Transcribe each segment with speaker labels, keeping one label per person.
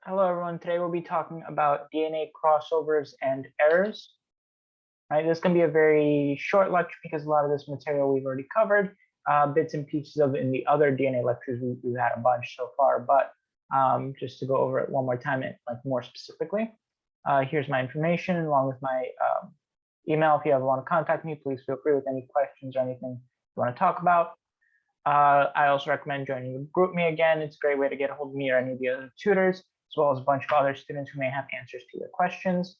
Speaker 1: Hello, everyone. Today we'll be talking about DNA crossovers and errors. Right, this can be a very short lecture because a lot of this material we've already covered, bits and pieces of it in the other DNA lectures. We've had a bunch so far, but just to go over it one more time, more specifically, here's my information along with my email. If you ever want to contact me, please feel free with any questions or anything you want to talk about. I also recommend joining the GroupMe again. It's a great way to get a hold of me or any of the other tutors, as well as a bunch of other students who may have answers to your questions.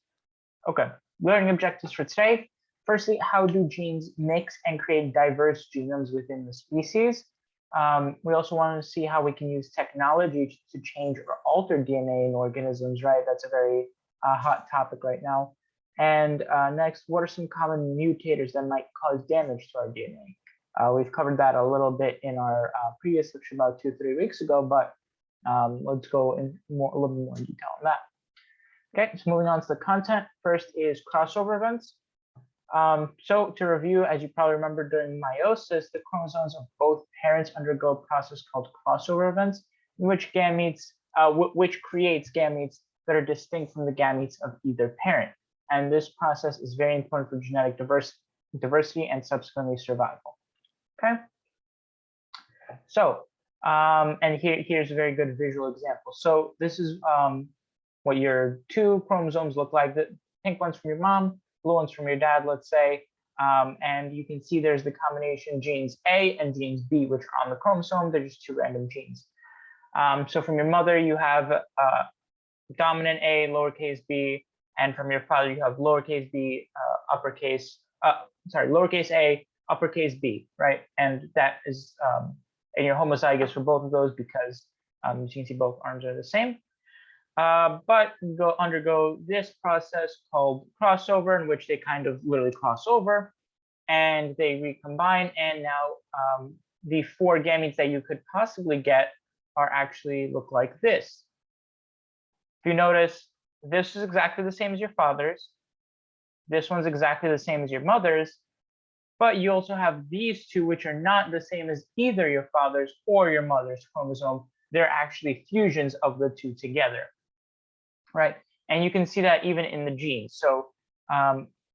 Speaker 1: Okay, learning objectives for today. Firstly, how do genes mix and create diverse genomes within the species? We also want to see how we can use technology to change or alter DNA in organisms, right? That's a very hot topic right now. And next, what are some common mutators that might cause damage to our DNA? We've covered that a little bit in our previous lecture about 2-3 weeks ago, but let's go in a little bit more detail on that. Okay, so moving on to the content. First is crossover events. So to review, as you probably remember during meiosis, the chromosomes of both parents undergo a process called crossover events, in which which creates gametes that are distinct from the gametes of either parent. And this process is very important for genetic diversity and subsequently survival. Okay. So, and here's a very good visual example. So this is what your two chromosomes look like. The pink one's from your mom, blue one's from your dad, let's say. And you can see there's the combination genes A and genes B, which are on the chromosome. They're just two random genes. So from your mother, you have dominant A, lowercase b, and from your father, you have lowercase b, lowercase a, uppercase b, right? And that is, and you're homozygous for both of those because you can see both arms are the same. But you undergo this process called crossover, in which they kind of literally cross over and they recombine. And now the four gametes that you could possibly get are actually look like this. If you notice, this is exactly the same as your father's. This one's exactly the same as your mother's. But you also have these two, which are not the same as either your father's or your mother's chromosome. They're actually fusions of the two together, right? And you can see that even in the genes. So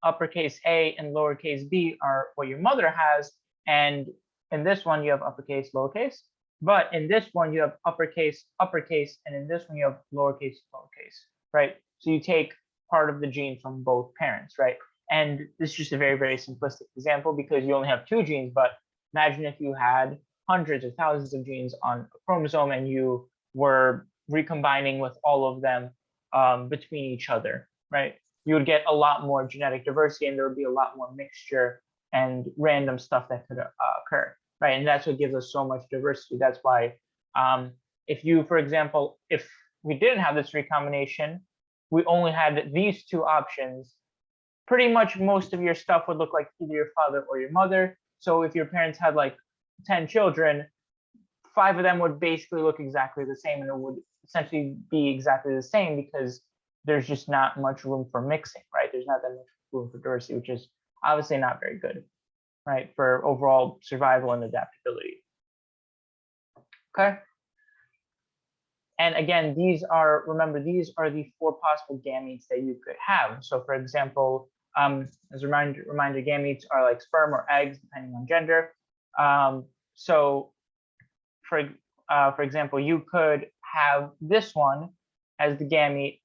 Speaker 1: uppercase A and lowercase b are what your mother has. And in this one, you have uppercase, lowercase. But in this one, you have uppercase, uppercase. And in this one, you have lowercase, lowercase, right? So you take part of the gene from both parents, right? And this is just a very, very simplistic example because you only have two genes, but imagine if you had hundreds or thousands of genes on a chromosome and you were recombining with all of them between each other, right? You would get a lot more genetic diversity and there would be a lot more mixture and random stuff that could occur, right? And that's what gives us so much diversity. That's why if you, for example, if we didn't have this recombination, we only had these two options, pretty much most of your stuff would look like either your father or your mother. So if your parents had like 10 children, 5 of them would basically look exactly the same, and it would essentially be exactly the same because there's just not much room for mixing, right? There's not that much room for diversity, which is obviously not very good, right, for overall survival and adaptability. Okay. And again, remember, these are the 4 possible gametes that you could have. So for example, as a reminder, gametes are like sperm or eggs, depending on gender. So for example, you could have this one as the gamete.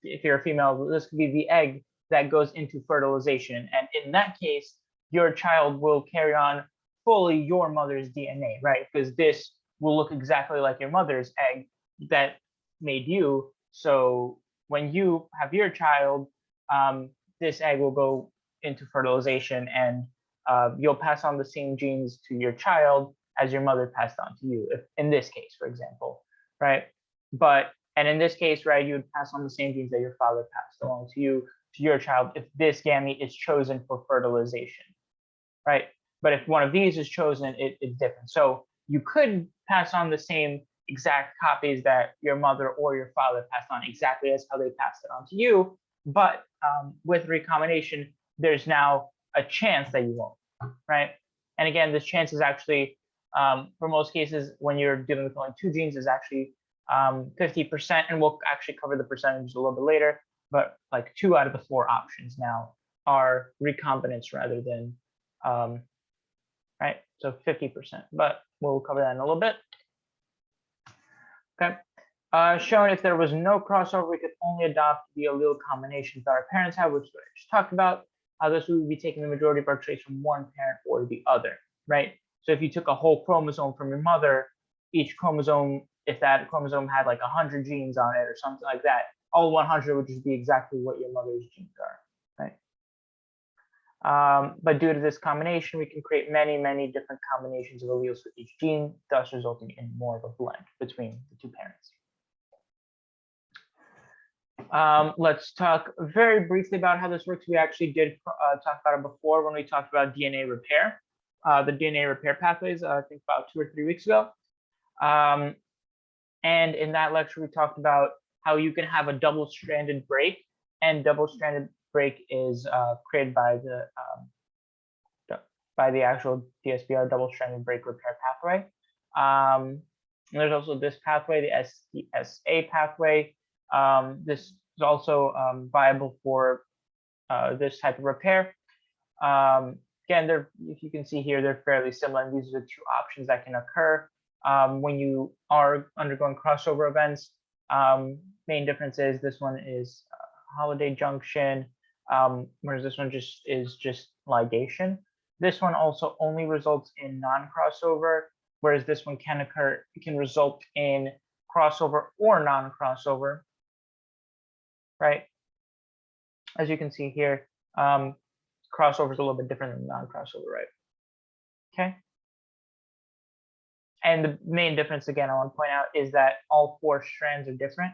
Speaker 1: If you're a female, this could be the egg that goes into fertilization. And in that case, your child will carry on fully your mother's DNA, right? Because this will look exactly like your mother's egg that made you. So when you have your child, this egg will go into fertilization and you'll pass on the same genes to your child as your mother passed on to you, if in this case, for example, right? And in this case, right, you would pass on the same genes that your father passed along to you, to your child, if this gamete is chosen for fertilization, right? But if one of these is chosen, it's different. So you could pass on the same exact copies that your mother or your father passed on, exactly as how they passed it on to you. But with recombination, there's now a chance that you won't, right? And again, this chance is actually, for most cases, when you're dealing with only 2 genes, is actually 50%, and we'll actually cover the percentages a little bit later, but like 2 out of the 4 options now are recombinants rather than, right? So 50%, but we'll cover that in a little bit. Okay. Showing if there was no crossover, we could only adopt the allele combinations that our parents have, which I just talked about. This would be taking the majority of our traits from one parent or the other, right? So if you took a whole chromosome from your mother, each chromosome, if that chromosome had like 100 genes on it or something like that, all 100 would just be exactly what your mother's genes are, right? But due to this combination, we can create many, many different combinations of alleles for each gene, thus resulting in more of a blend between the two parents. Let's talk very briefly about how this works. We actually did talk about it before when we talked about DNA repair, the DNA repair pathways, I think about 2 or 3 weeks ago. And in that lecture, we talked about how you can have a double-stranded break, and double-stranded break is created by the actual DSBR, double-stranded break repair pathway. And there's also this pathway, the SDSA pathway. This is also viable for this type of repair. Again, if you can see here, they're fairly similar, and these are the 2 options that can occur when you are undergoing crossover events. Main difference is this one is holiday junction, whereas this one is just ligation. This one also only results in non-crossover, whereas this one can result in crossover or non-crossover. Right, as you can see here, crossover is a little bit different than non-crossover, right? Okay. And the main difference, again, I want to point out, is that all 4 strands are different.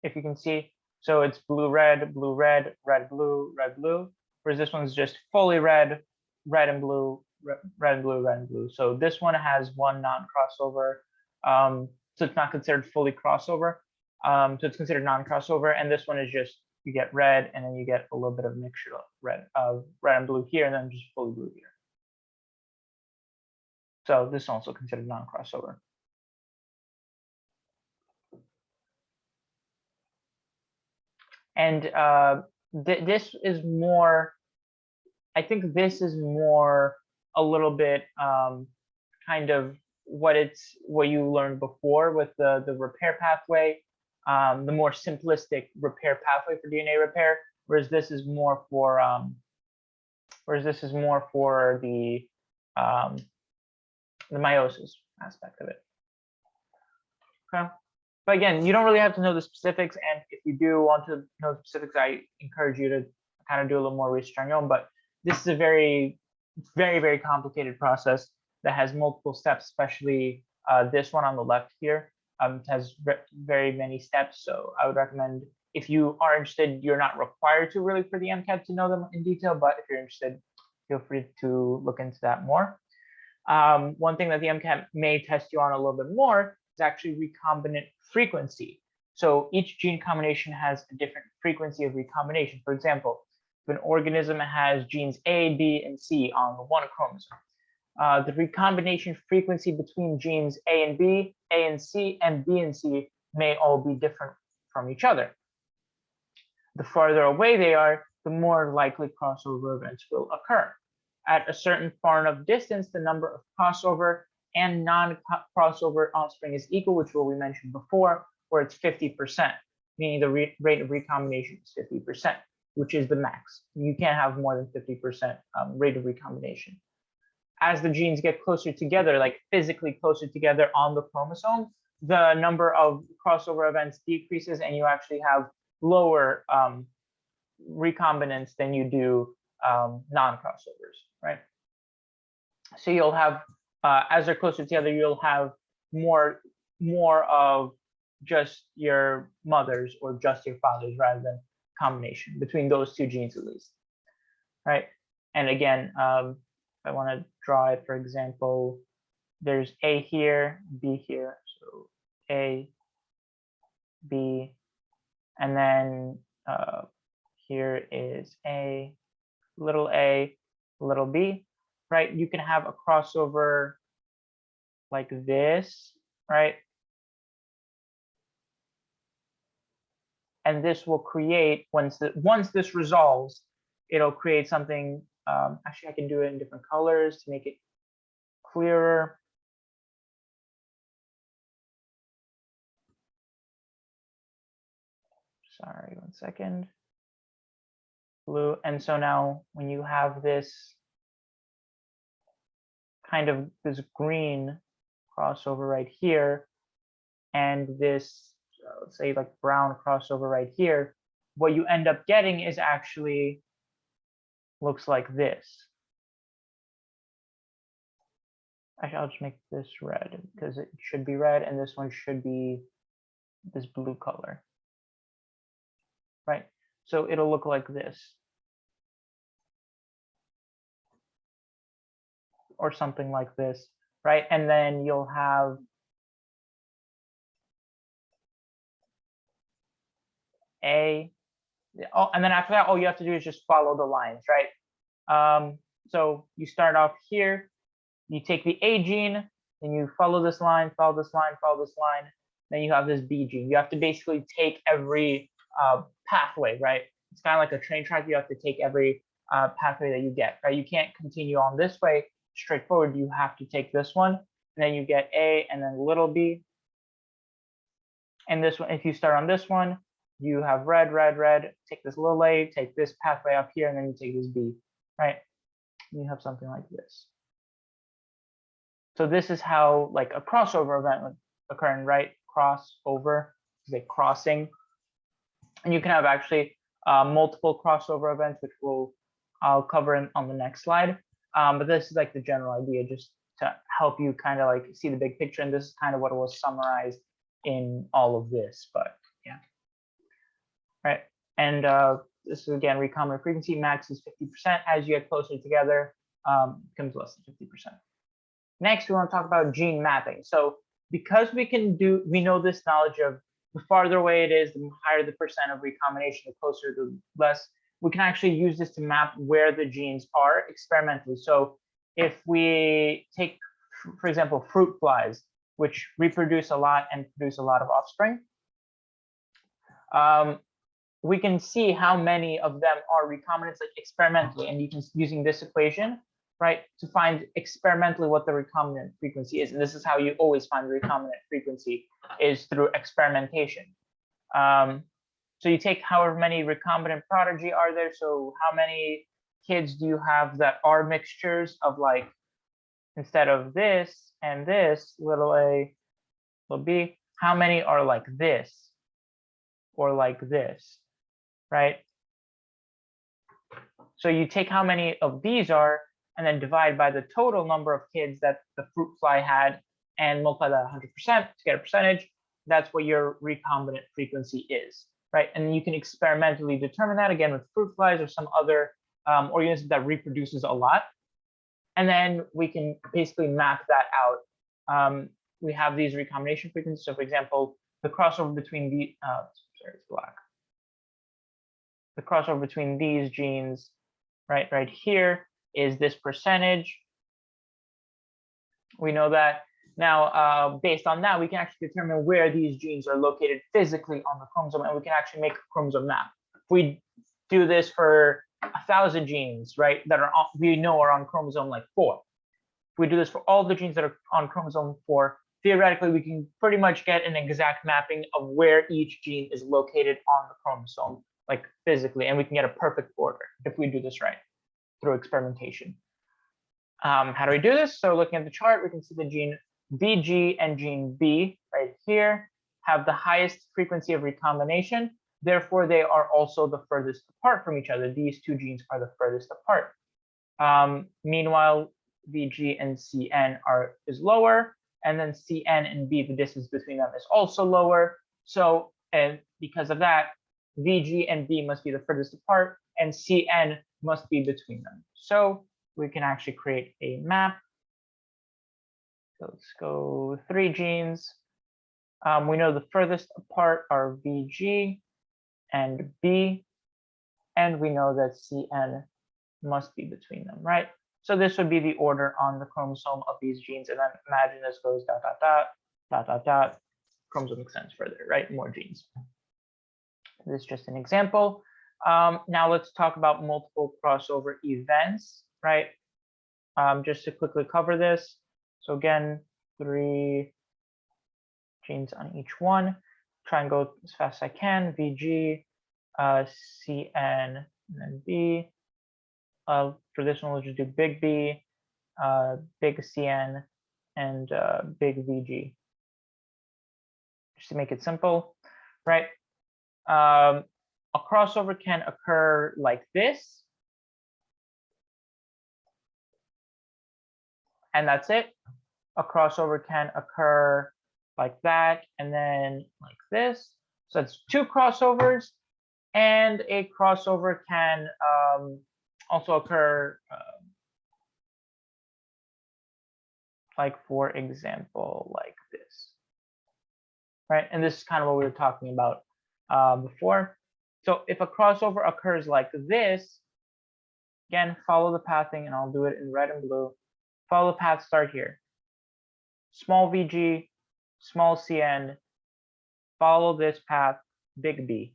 Speaker 1: If you can see, so it's blue, red, blue, red, red, blue, red, blue, whereas this one's just fully red, red and blue, red and blue, red and blue. So this one has 1 non-crossover, so it's not considered fully crossover. So it's considered non-crossover, and this one is just, you get red, and then you get a little bit of mixture of red and blue here, and then just fully blue here. So this is also considered non-crossover. And this is more, I think this is more a little bit kind of what you learned before with the repair pathway. The more simplistic repair pathway for DNA repair, whereas this is more for the meiosis aspect of it. Okay, but again, you don't really have to know the specifics, and if you do want to know the specifics, I encourage you to kind of do a little more research on your own. But this is a very, very, very complicated process that has multiple steps, especially this one on the left here. Has very many steps, so I would recommend, if you are interested, you're not required to really for the MCAT to know them in detail, but if you're interested, feel free to look into that more. One thing that the MCAT may test you on a little bit more is actually recombinant frequency. So each gene combination has a different frequency of recombination. For example, if an organism has genes A, B, and C on one chromosome, the recombination frequency between genes A and B, A and C, and B and C may all be different from each other. The farther away they are, the more likely crossover events will occur. At a certain far enough distance, the number of crossover and non-crossover offspring is equal, which we mentioned before, where it's 50%, meaning the rate of recombination is 50%, which is the max. You can't have more than 50% rate of recombination. As the genes get closer together, like physically closer together on the chromosome, the number of crossover events decreases, and you actually have lower recombinants than you do non-crossovers, right? So you'll have, as they're closer together, you'll have more of just your mother's or just your father's rather than combination between those 2 genes at least, right? And again, if I want to draw it, for example, there's A here, B here, so A, B, and then here is A, little b, right? You can have a crossover like this, right? and this will create, once this resolves, it'll create something. Actually, I can do it in different colors to make it clearer. Sorry, 1 second. Blue. And so now when you have this kind of this green crossover right here, and this, let's say like brown crossover right here, what you end up getting is actually looks like this. Actually, I'll just make this red because it should be red, and this one should be this blue color, right? So it'll look like this, or something like this, right? And then you'll have A. Oh, and then after that, all you have to do is just follow the lines, right? So you start off here, you take the A gene, and you follow this line, follow this line, follow this line. Then you have this B gene. You have to basically take every pathway, right? It's kind of like a train track. You have to take every pathway that you get, right? You can't continue on this way straightforward. You have to take this one, and then you get A, and then little b. And this one, if you start on this one, you have red, red, red. Take this little a, take this pathway up here, and then you take this b, right? And you have something like this. So this is how like a crossover event would occur, right? Crossover is a crossing, and you can have actually multiple crossover events, which I'll cover on the next slide. But this is like the general idea, just to help you kind of like see the big picture. And this is kind of what was summarized in all of this. But yeah, right. And this is again recombinant frequency. Max is 50%. As you get closer together, becomes less than 50%. Next, we want to talk about gene mapping. So because we know this knowledge of the farther away it is, the higher the percent of recombination, the closer, the less. We can actually use this to map where the genes are experimentally. So if we take, for example, fruit flies, which reproduce a lot and produce a lot of offspring, we can see how many of them are recombinants, like experimentally, and you can, using this equation, right, to find experimentally what the recombinant frequency is. And this is how you always find the recombinant frequency, is through experimentation. So you take however many recombinant prodigy are there. So how many kids do you have that are mixtures of, like, instead of this and this, little a, little b, how many are like this or like this, right? So you take how many of these are, and then divide by the total number of kids that the fruit fly had, and multiply that 100% to get a percentage. That's what your recombinant frequency is, right? And you can experimentally determine that, again, with fruit flies or some other organism that reproduces a lot. And then we can basically map that out. We have these recombination frequencies. So for example, the crossover between the, sorry, it's black. The crossover between these genes, right here, is this percentage. We know that. Now, based on that, we can actually determine where these genes are located physically on the chromosome, and we can actually make a chromosome map. If we do this for 1,000 genes, right, that are we know are on chromosome like 4. If we do this for all the genes that are on chromosome 4, theoretically, we can pretty much get an exact mapping of where each gene is located on the chromosome, like physically, and we can get a perfect order if we do this right through experimentation. How do we do this? So looking at the chart, we can see the gene VG and gene B right here have the highest frequency of recombination. Therefore, they are also the furthest apart from each other. These two genes are the furthest apart. Meanwhile, VG and CN is lower, and then CN and B, the distance between them is also lower. So, and because of that, VG and B must be the furthest apart, and CN must be between them. So we can actually create a map. So let's go 3 genes. We know the furthest apart are VG and B, and we know that CN must be between them, right? So this would be the order on the chromosome of these genes, and then imagine this goes dot, dot, dot, dot, dot, dot. Chromosome extends further, right? More genes. This is just an example. Now let's talk about multiple crossover events, right? Just to quickly cover this. So again, 3 genes on each one. Try and go as fast as I can. VG, CN, and then B. For this one, we'll just do big B, big CN, and big VG. Just to make it simple, right? A crossover can occur like this. And that's it. A crossover can occur like that, and then like this. So it's 2 crossovers, and a crossover can also occur like, for example, like this, right? And this is kind of what we were talking about before. So if a crossover occurs like this, again, follow the pathing, and I'll do it in red and blue. Follow the path, start here. Small VG, small CN, follow this path, big B.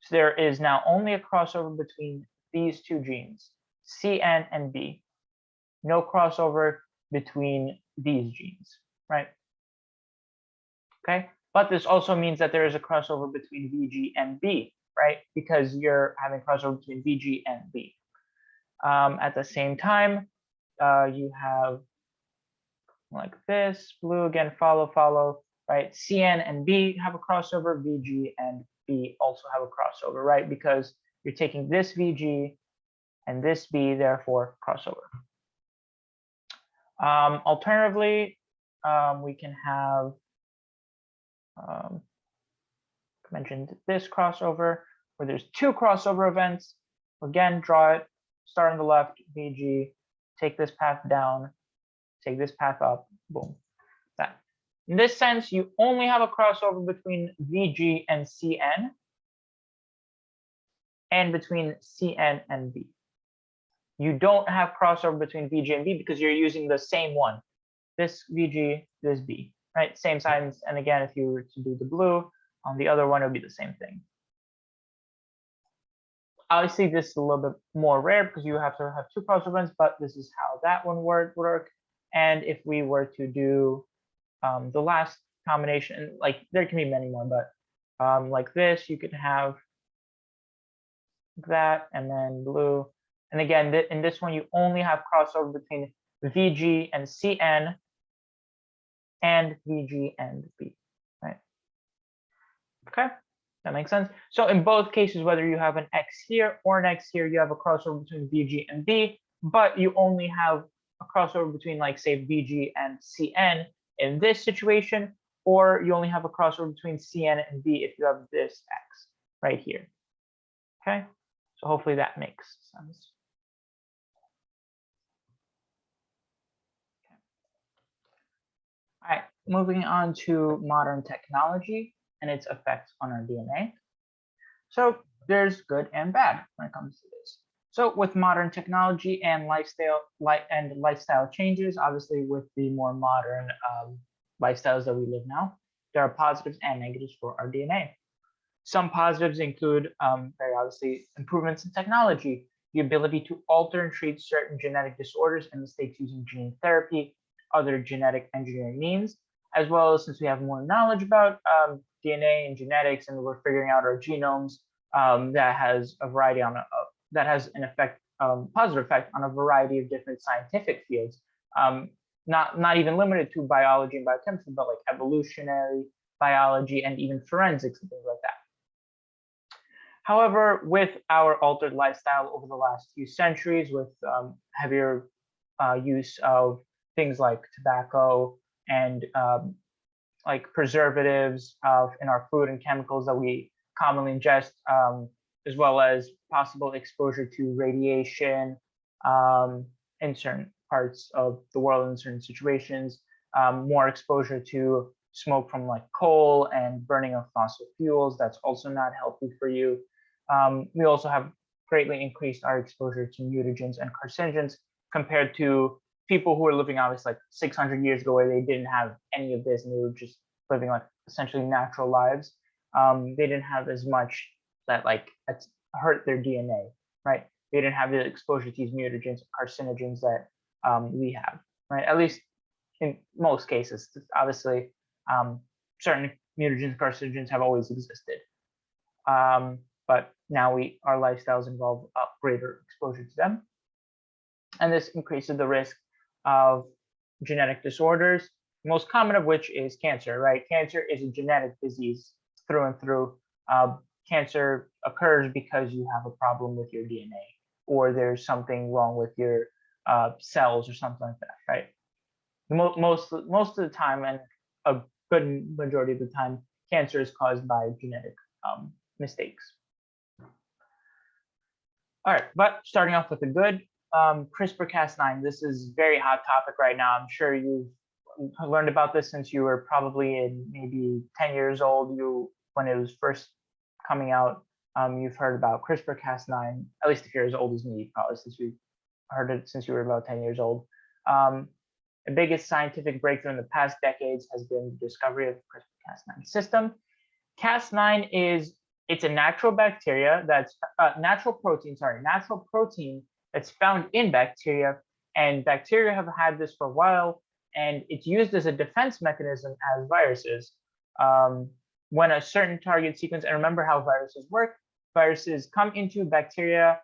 Speaker 1: So there is now only a crossover between these 2 genes, CN and B. No crossover between these genes, right? Okay, but this also means that there is a crossover between VG and B, right? Because you're having crossover between VG and B. At the same time, you have like this, blue again, follow, right? CN and B have a crossover, VG and B also have a crossover, right? Because you're taking this VG and this B, therefore crossover. Alternatively, we can have mentioned this crossover where there's 2 crossover events. Again, draw it, start on the left, VG, take this path down, take this path up, boom, that. In this sense, you only have a crossover between VG and CN, and between CN and B. You don't have crossover between VG and B because you're using the same one. This VG, this B, right? Same signs. And again, if you were to do the blue on the other one, it would be the same thing. Obviously, this is a little bit more rare because you have to have 2 crossover events, but this is how that one would work. And if we were to do the last combination, like there can be many more, but like this, you could have that and then blue. And again, in this one, you only have crossover between VG and CN and VG and B, right? Okay, that makes sense. So in both cases, whether you have an X here or an X here, you have a crossover between VG and B, but you only have a crossover between, like, say, VG and CN in this situation, or you only have a crossover between CN and B if you have this X right here. Okay, so hopefully that makes sense. All right, moving on to modern technology and its effects on our DNA. So there's good and bad when it comes to this. So with modern technology and lifestyle changes, obviously with the more modern lifestyles that we live now, there are positives and negatives for our DNA. Some positives include very obviously improvements in technology, the ability to alter and treat certain genetic disorders in the states using gene therapy, other genetic engineering means, as well as, since we have more knowledge about DNA and genetics, and we're figuring out our genomes, that has a variety that has an effect, positive effect on a variety of different scientific fields, not even limited to biology and biochemistry, but like evolutionary biology and even forensics and things like that. However, with our altered lifestyle over the last few centuries, with heavier use of things like tobacco and like preservatives in our food and chemicals that we commonly ingest, as well as possible exposure to radiation in certain parts of the world in certain situations, more exposure to smoke from like coal and burning of fossil fuels, that's also not healthy for you. We also have greatly increased our exposure to mutagens and carcinogens compared to people who were living obviously like 600 years ago, where they didn't have any of this and they were just living like essentially natural lives. They didn't have as much that like hurt their DNA, right? They didn't have the exposure to these mutagens, carcinogens that we have, right? At least in most cases. Obviously, certain mutagens, carcinogens have always existed, but now our lifestyles involve greater exposure to them, and this increases the risk of genetic disorders, most common of which is cancer, right? Cancer is a genetic disease through and through. Cancer occurs because you have a problem with your DNA, or there's something wrong with your cells or something like that, right? Most of the time, and a good majority of the time, cancer is caused by genetic mistakes. All right, but starting off with the good, CRISPR-Cas9. This is a very hot topic right now. I'm sure you've learned about this since you were probably in maybe 10 years old. When it was first coming out, you've heard about CRISPR-Cas9. At least if you're as old as me, probably since you heard it since you were about 10 years old. The biggest scientific breakthrough in the past decades has been the discovery of the CRISPR-Cas9 system. Cas9 it's a natural bacteria that's natural protein that's found in bacteria, and bacteria have had this for a while, and it's used as a defense mechanism as viruses. When a certain target sequence, and remember how viruses work, viruses come into bacteria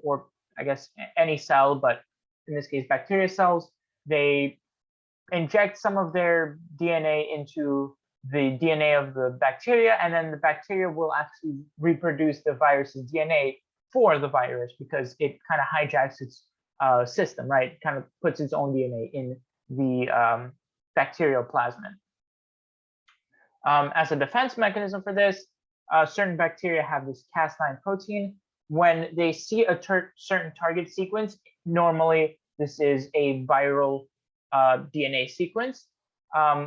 Speaker 1: or I guess any cell, but in this case bacteria cells, they inject some of their DNA into the DNA of the bacteria, and then the bacteria will actually reproduce the virus's DNA for the virus because it kind of hijacks its system, right? It kind of puts its own DNA in the bacterial plasmid. As a defense mechanism for this, certain bacteria have this Cas9 protein. When they see a certain target sequence, normally this is a viral DNA sequence,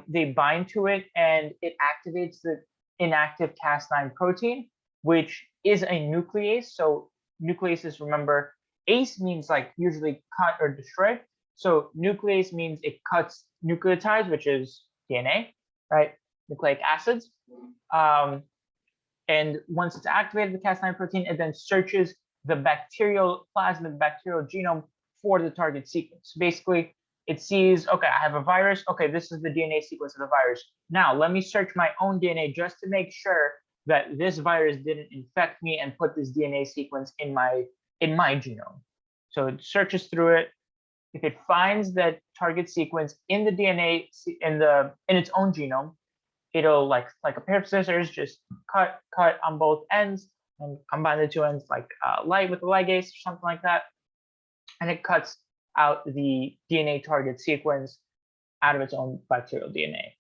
Speaker 1: they bind to it and it activates the inactive Cas9 protein, which is a nuclease. So nucleases, remember, ACE means like usually cut or destroy. So nuclease means it cuts nucleotides, which is DNA, right? Nucleic acids. And once it's activated, the Cas9 protein, it then searches the bacterial plasmid, bacterial genome for the target sequence. Basically, it sees, okay, I have a virus. Okay, this is the DNA sequence of the virus. Now, let me search my own DNA just to make sure that this virus didn't infect me and put this DNA sequence in my genome. So it searches through it. If it finds that target sequence in the DNA in its own genome, it'll like a pair of scissors just cut on both ends and combine the two ends like light with a ligase or something like that, and it cuts out the DNA target sequence out of its own bacterial DNA.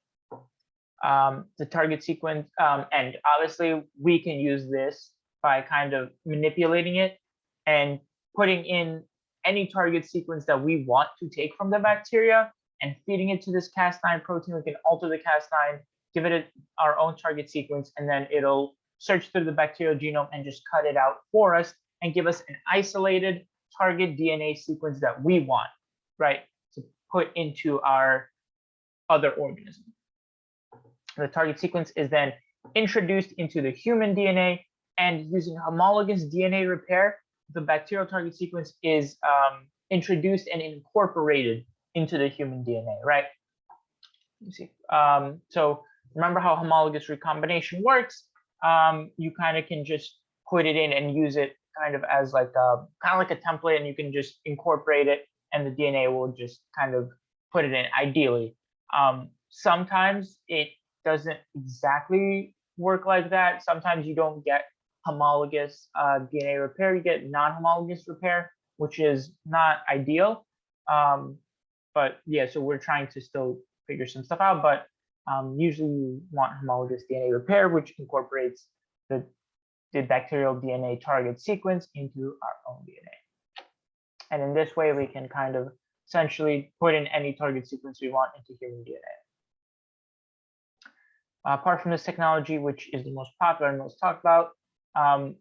Speaker 1: The target sequence, and obviously we can use this by kind of manipulating it and putting in any target sequence that we want to take from the bacteria and feeding it to this Cas9 protein. We can alter the Cas9, give it our own target sequence, and then it'll search through the bacterial genome and just cut it out for us and give us an isolated target DNA sequence that we want, right, to put into our other organism. The target sequence is then introduced into the human DNA, and using homologous DNA repair, the bacterial target sequence is introduced and incorporated into the human DNA, right? Let me see. So remember how homologous recombination works? You kind of can just put it in and use it kind of as like a template, and you can just incorporate it, and the DNA will just kind of put it in. Ideally, sometimes it doesn't exactly work like that. Sometimes you don't get homologous DNA repair. You get non-homologous repair, which is not ideal. But yeah, so we're trying to still figure some stuff out. But usually you want homologous DNA repair, which incorporates the bacterial DNA target sequence into our own DNA. And in this way, we can kind of essentially put in any target sequence we want into human DNA. Apart from this technology, which is the most popular and most talked about,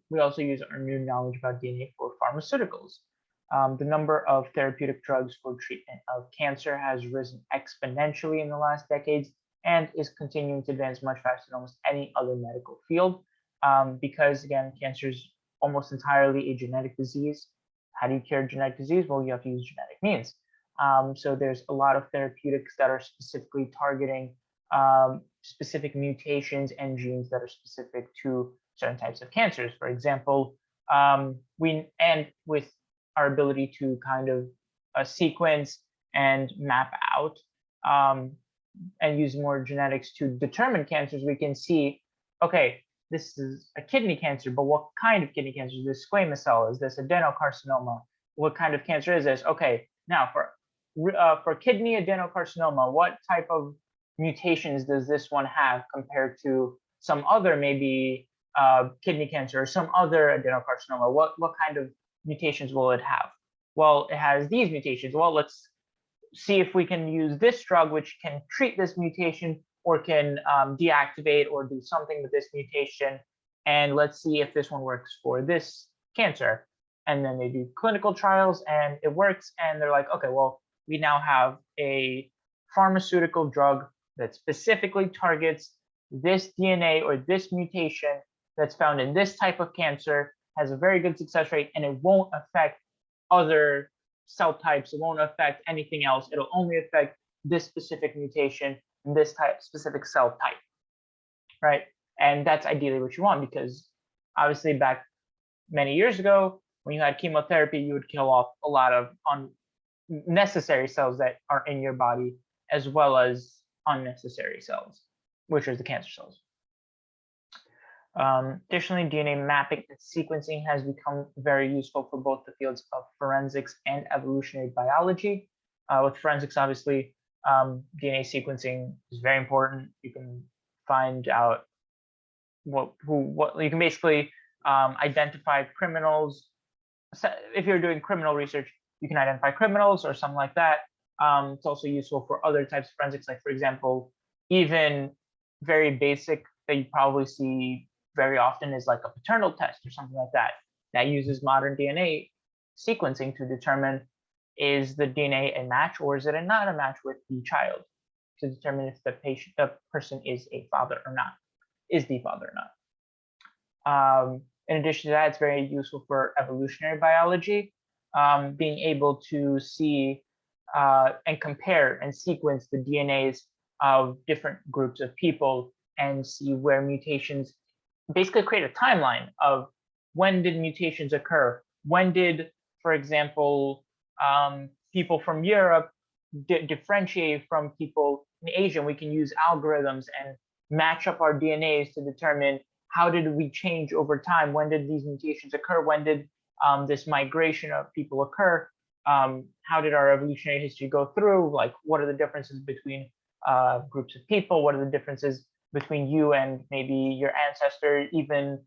Speaker 1: we also use our new knowledge about DNA for pharmaceuticals. The number of therapeutic drugs for treatment of cancer has risen exponentially in the last decades and is continuing to advance much faster than almost any other medical field. because again, cancer is almost entirely a genetic disease. How do you cure genetic disease? Well, you have to use genetic means. So there's a lot of therapeutics that are specifically targeting specific mutations and genes that are specific to certain types of cancers. For example, with our ability to kind of sequence and map out and use more genetics to determine cancers, we can see, okay, this is a kidney cancer, but what kind of kidney cancer? Is this squamous cell? Is this adenocarcinoma? What kind of cancer is this? Okay, now for kidney adenocarcinoma, what type of mutations does this one have compared to some other maybe kidney cancer or some other adenocarcinoma? What kind of mutations will it have? Well, it has these mutations. Well, let's see if we can use this drug which can treat this mutation or can deactivate or do something with this mutation, and let's see if this one works for this cancer. And then they do clinical trials and it works, and they're like, okay, well, we now have a pharmaceutical drug that specifically targets this DNA or this mutation that's found in this type of cancer, has a very good success rate, and it won't affect other cell types. It won't affect anything else. It'll only affect this specific mutation in this specific cell type, right? And that's ideally what you want, because obviously back many years ago, when you had chemotherapy, you would kill off a lot of unnecessary cells that are in your body, as well as unnecessary cells, which are the cancer cells. Additionally, DNA mapping and sequencing has become very useful for both the fields of forensics and evolutionary biology. With forensics, obviously, DNA sequencing is very important. You can find out what you can basically identify criminals. So if you're doing criminal research, you can identify criminals or something like that. It's also useful for other types of forensics, like, for example, even very basic that you probably see very often is like a paternal test or something like that, that uses modern DNA sequencing to determine, is the DNA a match or is it not a match with the child, to determine if the person is a father or not, is the father or not. In addition to that, it's very useful for evolutionary biology, being able to see and compare and sequence the DNAs of different groups of people and see where mutations, basically create a timeline of when did mutations occur, when did, for example, people from Europe differentiate from people in Asia. We can use algorithms and match up our DNAs to determine how did we change over time, when did these mutations occur, when did this migration of people occur, how did our evolutionary history go through, like what are the differences between groups of people, what are the differences between you and maybe your ancestor even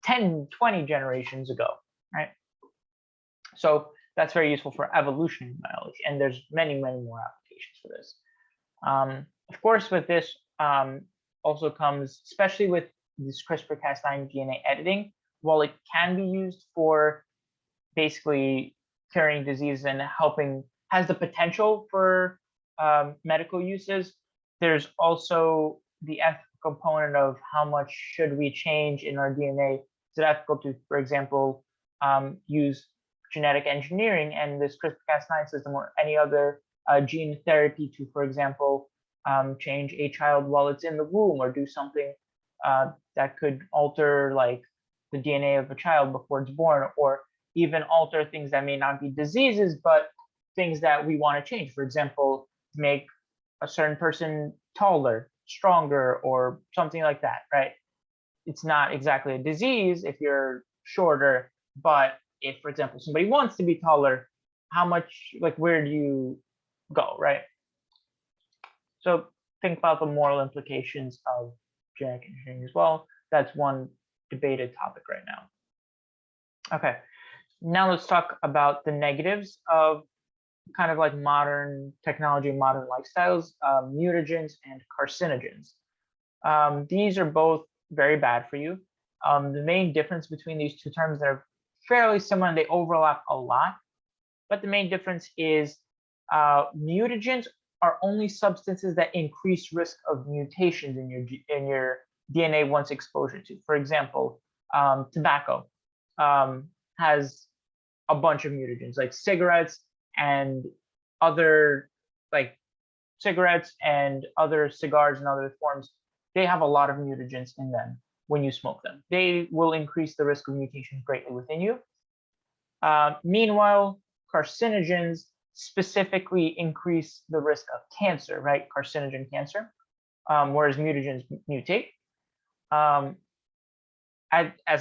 Speaker 1: 10, 20 generations ago, right? So that's very useful for evolutionary biology, and there's many, many more applications for this. Of course, with this also comes, especially with this CRISPR-Cas9 DNA editing, while it can be used for basically curing disease and helping, has the potential for medical uses, there's also the ethical component of how much should we change in our DNA. Is it ethical to, for example, use genetic engineering and this CRISPR-Cas9 system or any other gene therapy to, for example, change a child while it's in the womb, or do something that could alter like the DNA of a child before it's born, or even alter things that may not be diseases, but things that we want to change. For example, make a certain person taller, stronger, or something like that, right? It's not exactly a disease if you're shorter, but if, for example, somebody wants to be taller, how much, like, where do you go, right? So think about the moral implications of genetic engineering as well. That's one debated topic right now. Okay, now let's talk about the negatives of kind of like modern technology, modern lifestyles, mutagens and carcinogens. These are both very bad for you. The main difference between these two terms, that are fairly similar and they overlap a lot, but the main difference is mutagens are only substances that increase risk of mutations in your DNA wants exposure to. For example, tobacco has a bunch of mutagens, like cigarettes and other cigars and other forms. They have a lot of mutagens in them when you smoke them. They will increase the risk of mutation greatly within you. Meanwhile, carcinogens specifically increase the risk of cancer, right? Carcinogen cancer, whereas mutagens mutate. As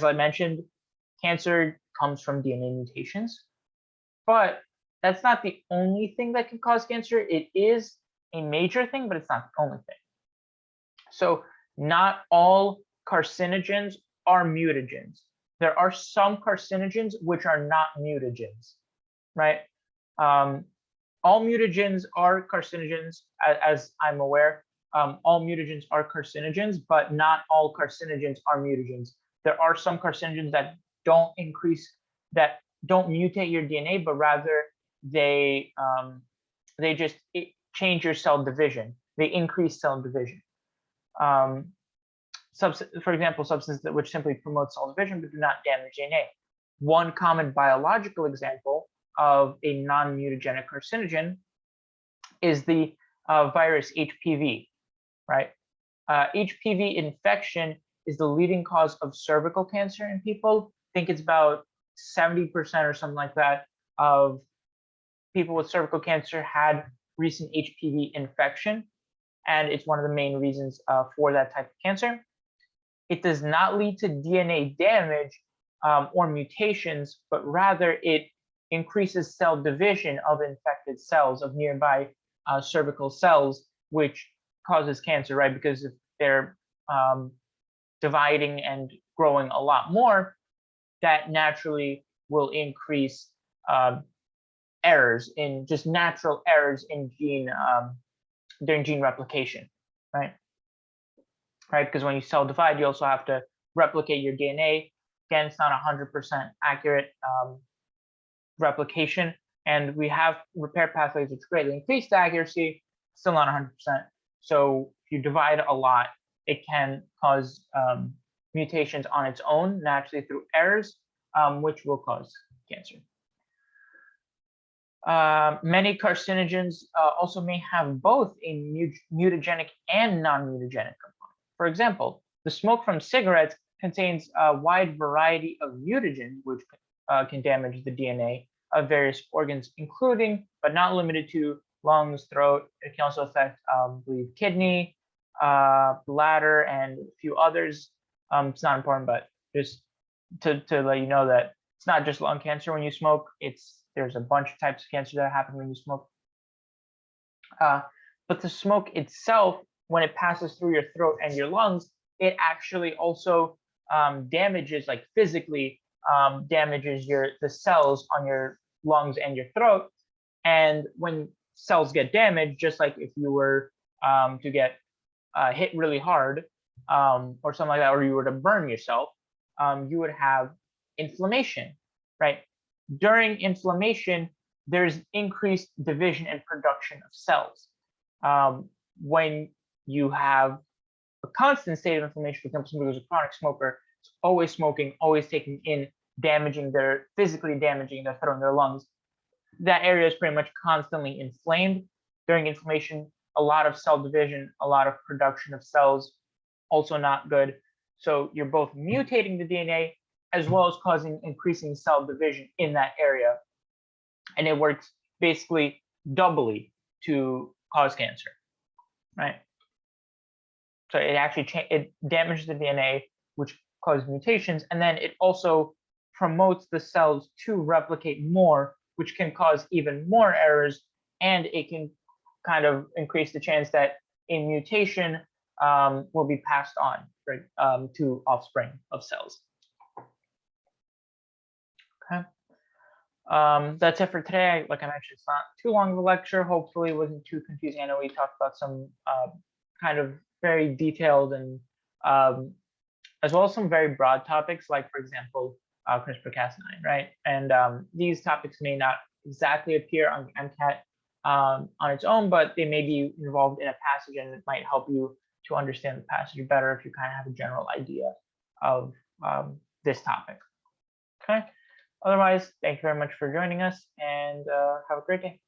Speaker 1: I mentioned, cancer comes from DNA mutations, but that's not the only thing that can cause cancer. It is a major thing, but it's not the only thing. So not all carcinogens are mutagens. There are some carcinogens which are not mutagens, right? All mutagens are carcinogens, as I'm aware. All mutagens are carcinogens, but not all carcinogens are mutagens. There are some carcinogens that don't mutate your DNA, but rather they just change your cell division. They increase cell division. For example, substances which simply promote cell division but do not damage DNA. One common biological example of a non-mutagenic carcinogen is the virus HPV, right? HPV infection is the leading cause of cervical cancer in people. I think it's about 70% or something like that of people with cervical cancer had recent HPV infection, and it's one of the main reasons for that type of cancer. It does not lead to DNA damage or mutations, but rather it increases cell division of infected cells, of nearby cervical cells, which causes cancer, right? Because if they're dividing and growing a lot more, that naturally will increase errors in just natural errors in during gene replication, right? Right, because when you cell divide, you also have to replicate your DNA. Again, it's not 100% accurate replication, and we have repair pathways which greatly increase the accuracy, still not 100%. So if you divide a lot, it can cause mutations on its own naturally through errors, which will cause cancer. Many carcinogens also may have both a mutagenic and non-mutagenic component. For example, the smoke from cigarettes contains a wide variety of mutagens which can damage the DNA of various organs, including but not limited to lungs, throat. It can also affect, I believe, kidney, bladder, and a few others. It's not important, but just to let you know that it's not just lung cancer when you smoke. There's a bunch of types of cancer that happen when you smoke. But the smoke itself, when it passes through your throat and your lungs, it actually also damages, like physically damages the cells on your lungs and your throat. And when cells get damaged, just like if you were to get hit really hard or something like that, or you were to burn yourself, you would have inflammation, right? During inflammation, there's increased division and production of cells. When you have a constant state of inflammation, for example, somebody who's a chronic smoker, is always smoking, always taking in, physically damaging their throat and their lungs, that area is pretty much constantly inflamed. During inflammation, a lot of cell division, a lot of production of cells, also not good. So you're both mutating the DNA as well as causing increasing cell division in that area. And it works basically doubly to cause cancer, right? So it actually it damages the DNA, which causes mutations, and then it also promotes the cells to replicate more, which can cause even more errors, and it can kind of increase the chance that a mutation will be passed on, right, to offspring of cells. Okay. That's it for today. Like I mentioned, it's not too long of a lecture. Hopefully it wasn't too confusing. I know we talked about some kind of very detailed and as well as some very broad topics, like, for example, CRISPR-Cas9, right? And these topics may not exactly appear on the MCAT on its own, but they may be involved in a passage, and it might help you to understand the passage better if you kind of have a general idea of this topic. Okay. Otherwise, thank you very much for joining us, and have a great day.